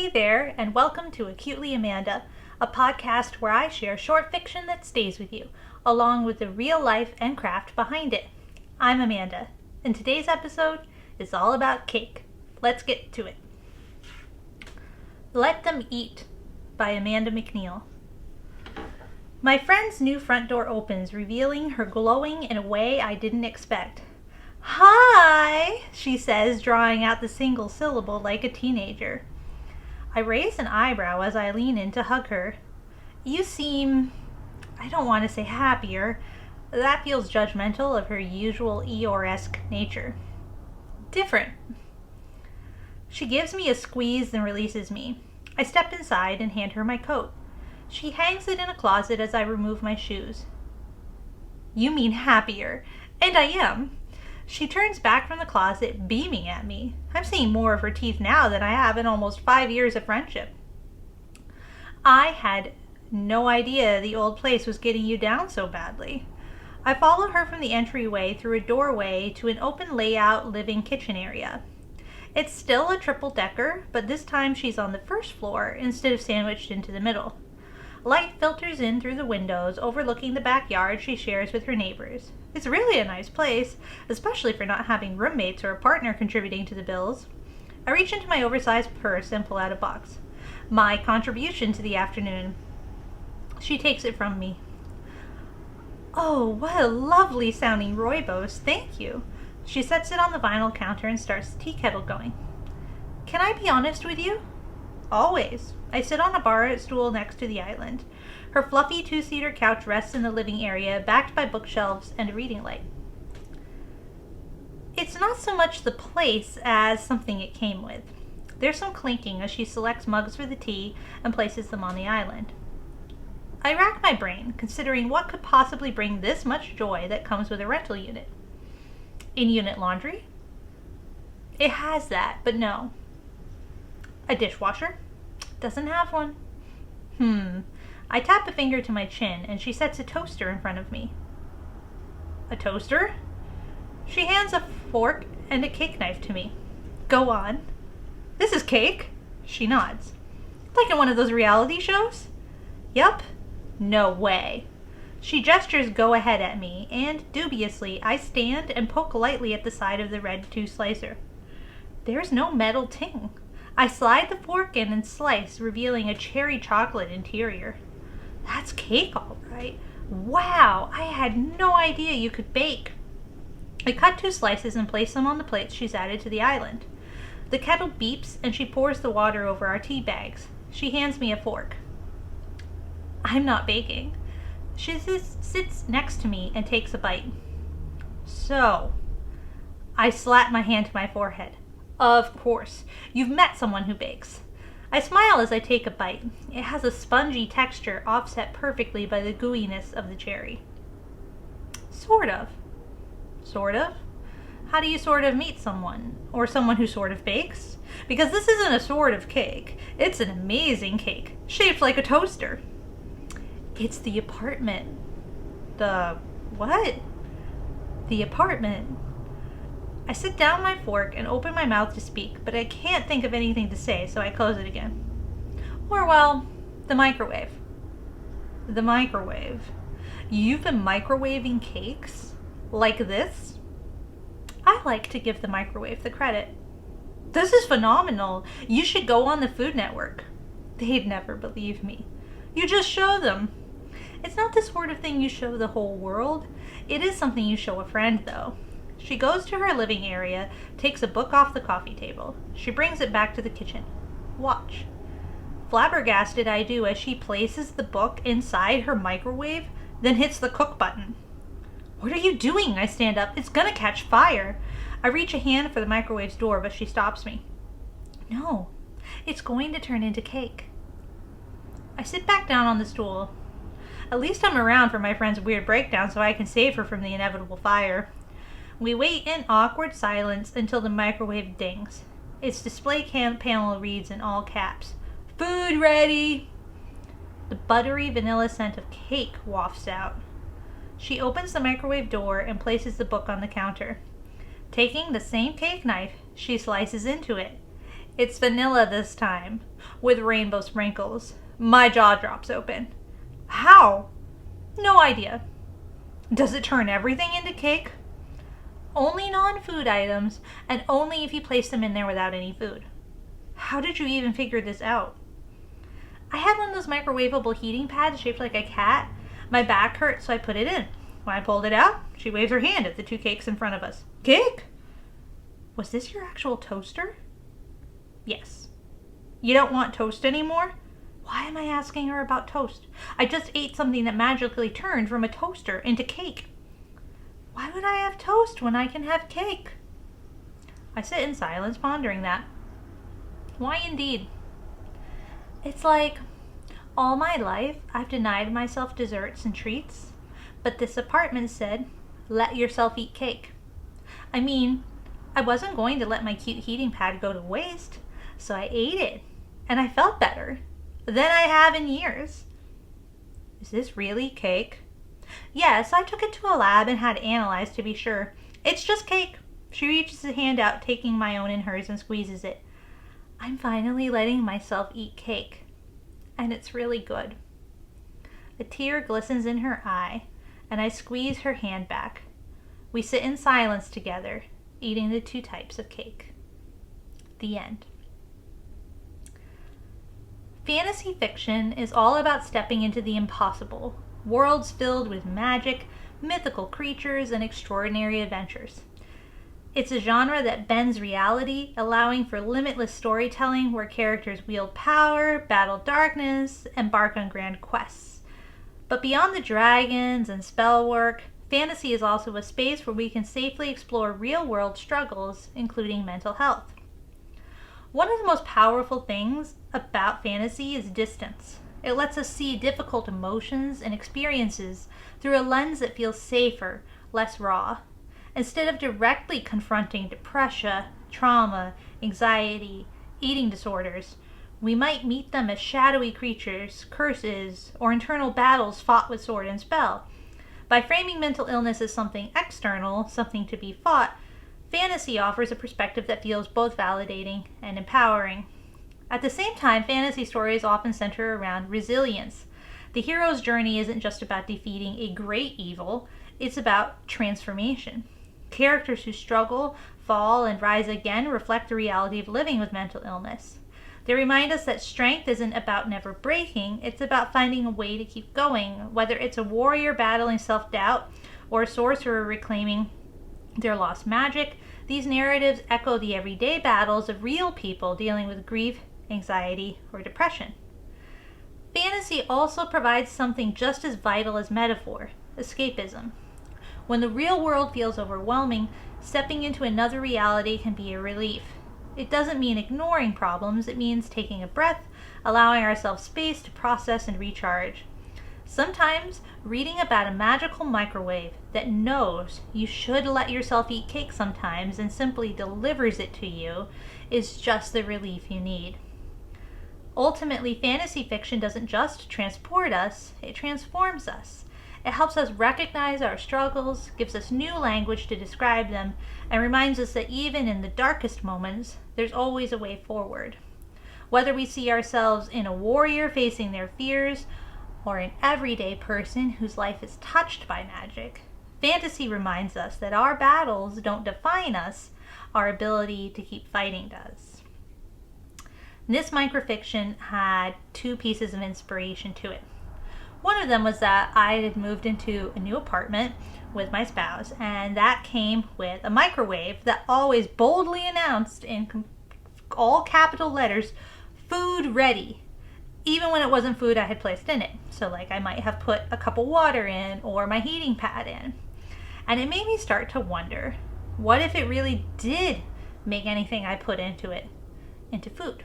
Hey there, and welcome to Acutely Amanda, a podcast where I share short fiction that stays with you, along with the real life and craft behind it. I'm Amanda, and today's episode is all about cake. Let's get to it. Let Them Eat by Amanda McNeil. My friend's new front door opens, revealing her glowing in a way I didn't expect. "Hi," she says, drawing out the single syllable like a teenager. I raise an eyebrow as I lean in to hug her. "You seem, I don't want to say happier. That feels judgmental of her usual Eeyore-esque nature. Different." She gives me a squeeze and releases me. I step inside and hand her my coat. She hangs it in a closet as I remove my shoes. "You mean happier, and I am." She turns back from the closet, beaming at me. I'm seeing more of her teeth now than I have in almost 5 years of friendship. "I had no idea the old place was getting you down so badly." I follow her from the entryway through a doorway to an open layout living kitchen area. It's still a triple-decker, but this time she's on the first floor instead of sandwiched into the middle. Light filters in through the windows, overlooking the backyard she shares with her neighbors. It's really a nice place, especially for not having roommates or a partner contributing to the bills. I reach into my oversized purse and pull out a box. My contribution to the afternoon. She takes it from me. "Oh, what a lovely sounding rooibos, thank you." She sets it on the vinyl counter and starts the tea kettle going. "Can I be honest with you?" "Always." I sit on a bar stool next to the island. Her fluffy two-seater couch rests in the living area, backed by bookshelves and a reading light. It's not so much the place as something it came with. There's some clinking as she selects mugs for the tea and places them on the island. I rack my brain, considering what could possibly bring this much joy that comes with a rental unit. In-unit laundry? It has that, but no. A dishwasher? Doesn't have one. I tap a finger to my chin, and she sets a toaster in front of me. "A toaster?" She hands a fork and a cake knife to me. "Go on." "This is cake?" She nods. "Like in one of those reality shows?" "Yup." "No way." She gestures go ahead at me, and dubiously, I stand and poke lightly at the side of the red two-slicer. There's no metal ting. I slide the fork in and slice, revealing a cherry chocolate interior. That's cake, all right. Wow, I had no idea you could bake. I cut 2 slices and place them on the plates she's added to the island. The kettle beeps and she pours the water over our tea bags. She hands me a fork. I'm not baking. She sits next to me and takes a bite. "So," I slap my hand to my forehead. "Of course, you've met someone who bakes." I smile as I take a bite. It has a spongy texture offset perfectly by the gooiness of the cherry. Sort of. Sort of? How do you sort of meet someone? Or someone who sort of bakes? Because this isn't a sort of cake. It's an amazing cake, shaped like a toaster. It's the apartment. The what? The apartment. I sit down my fork and open my mouth to speak, but I can't think of anything to say, so I close it again. Or, well, the microwave. The microwave. You've been microwaving cakes? Like this? I like to give the microwave the credit. This is phenomenal. You should go on the Food Network. They'd never believe me. You just show them. It's not the sort of thing you show the whole world. It is something you show a friend, though. She goes to her living area, takes a book off the coffee table. She brings it back to the kitchen. Watch. Flabbergasted I do as she places the book inside her microwave, then hits the cook button. "What are you doing?" I stand up. "It's gonna catch fire." I reach a hand for the microwave's door, but she stops me. "No, it's going to turn into cake." I sit back down on the stool. At least I'm around for my friend's weird breakdown so I can save her from the inevitable fire. We wait in awkward silence until the microwave dings. Its display panel reads in all caps, "Food ready!" The buttery vanilla scent of cake wafts out. She opens the microwave door and places the book on the counter. Taking the same cake knife, she slices into it. It's vanilla this time, with rainbow sprinkles. My jaw drops open. How? No idea. Does it turn everything into cake? Only non-food items, and only if you place them in there without any food. How did you even figure this out? I had one of those microwavable heating pads shaped like a cat. My back hurt, so I put it in. When I pulled it out, she waves her hand at the 2 cakes in front of us. Cake? Was this your actual toaster? Yes. You don't want toast anymore? Why am I asking her about toast? I just ate something that magically turned from a toaster into cake. Why would I have toast when I can have cake? I sit in silence, pondering that. Why indeed? It's like all my life I've denied myself desserts and treats, but this apartment said, let yourself eat cake. I mean, I wasn't going to let my cute heating pad go to waste, so I ate it, and I felt better than I have in years. Is this really cake? Yes, I took it to a lab and had it analyzed to be sure. It's just cake. She reaches a hand out, taking my own in hers and squeezes it. I'm finally letting myself eat cake, and it's really good. A tear glistens in her eye, and I squeeze her hand back. We sit in silence together, eating the 2 types of cake. The end. Fantasy fiction is all about stepping into the impossible, worlds filled with magic, mythical creatures, and extraordinary adventures. It's a genre that bends reality, allowing for limitless storytelling where characters wield power, battle darkness, embark on grand quests. But beyond the dragons and spell work, fantasy is also a space where we can safely explore real-world struggles, including mental health. One of the most powerful things about fantasy is distance. It lets us see difficult emotions and experiences through a lens that feels safer, less raw. Instead of directly confronting depression, trauma, anxiety, eating disorders, we might meet them as shadowy creatures, curses, or internal battles fought with sword and spell. By framing mental illness as something external, something to be fought, fantasy offers a perspective that feels both validating and empowering. At the same time, fantasy stories often center around resilience. The hero's journey isn't just about defeating a great evil, it's about transformation. Characters who struggle, fall, and rise again reflect the reality of living with mental illness. They remind us that strength isn't about never breaking, it's about finding a way to keep going, whether it's a warrior battling self-doubt or a sorcerer reclaiming their lost magic. These narratives echo the everyday battles of real people dealing with grief, anxiety, or depression. Fantasy also provides something just as vital as metaphor: escapism. When the real world feels overwhelming, stepping into another reality can be a relief. It doesn't mean ignoring problems, it means taking a breath, allowing ourselves space to process and recharge. Sometimes, reading about a magical microwave that knows you should let yourself eat cake sometimes and simply delivers it to you is just the relief you need. Ultimately, fantasy fiction doesn't just transport us, it transforms us. It helps us recognize our struggles, gives us new language to describe them, and reminds us that even in the darkest moments, there's always a way forward. Whether we see ourselves in a warrior facing their fears, or an everyday person whose life is touched by magic, fantasy reminds us that our battles don't define us, our ability to keep fighting does. This microfiction had 2 pieces of inspiration to it. One of them was that I had moved into a new apartment with my spouse, and that came with a microwave that always boldly announced in all capital letters, "Food ready," even when it wasn't food I had placed in it. So like I might have put a cup of water in or my heating pad in. And it made me start to wonder, what if it really did make anything I put into it into food?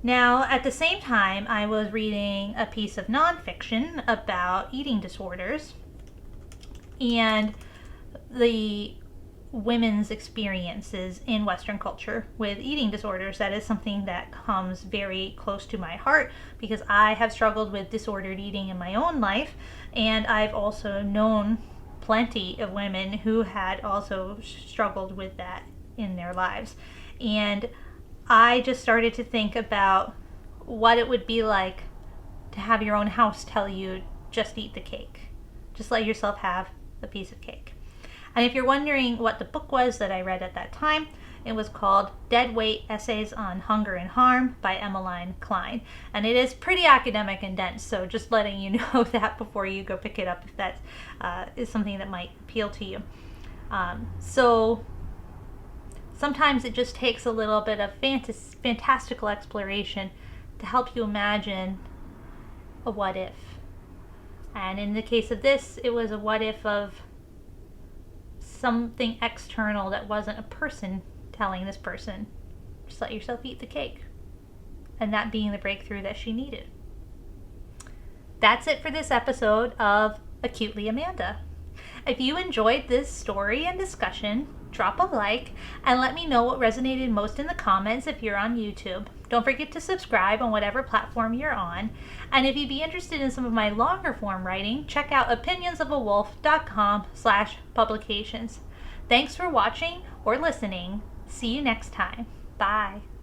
Now, at the same time, I was reading a piece of nonfiction about eating disorders and the women's experiences in Western culture with eating disorders. That is something that comes very close to my heart because I have struggled with disordered eating in my own life, and I've also known plenty of women who had also struggled with that in their lives. And I just started to think about what it would be like to have your own house tell you, just eat the cake. Just let yourself have a piece of cake. And if you're wondering what the book was that I read at that time, it was called Dead Weight Essays on Hunger and Harm by Emmeline Clein. And it is pretty academic and dense, so just letting you know that before you go pick it up if that is something that might appeal to you. So sometimes it just takes a little bit of fantastical exploration to help you imagine a what if. And in the case of this, it was a what if of something external that wasn't a person telling this person, just let yourself eat the cake. And that being the breakthrough that she needed. That's it for this episode of Acutely Amanda. If you enjoyed this story and discussion, drop a like and let me know what resonated most in the comments if you're on YouTube. Don't forget to subscribe on whatever platform you're on. And if you'd be interested in some of my longer form writing, check out opinionsofawolf.com/publications. Thanks for watching or listening. See you next time. Bye.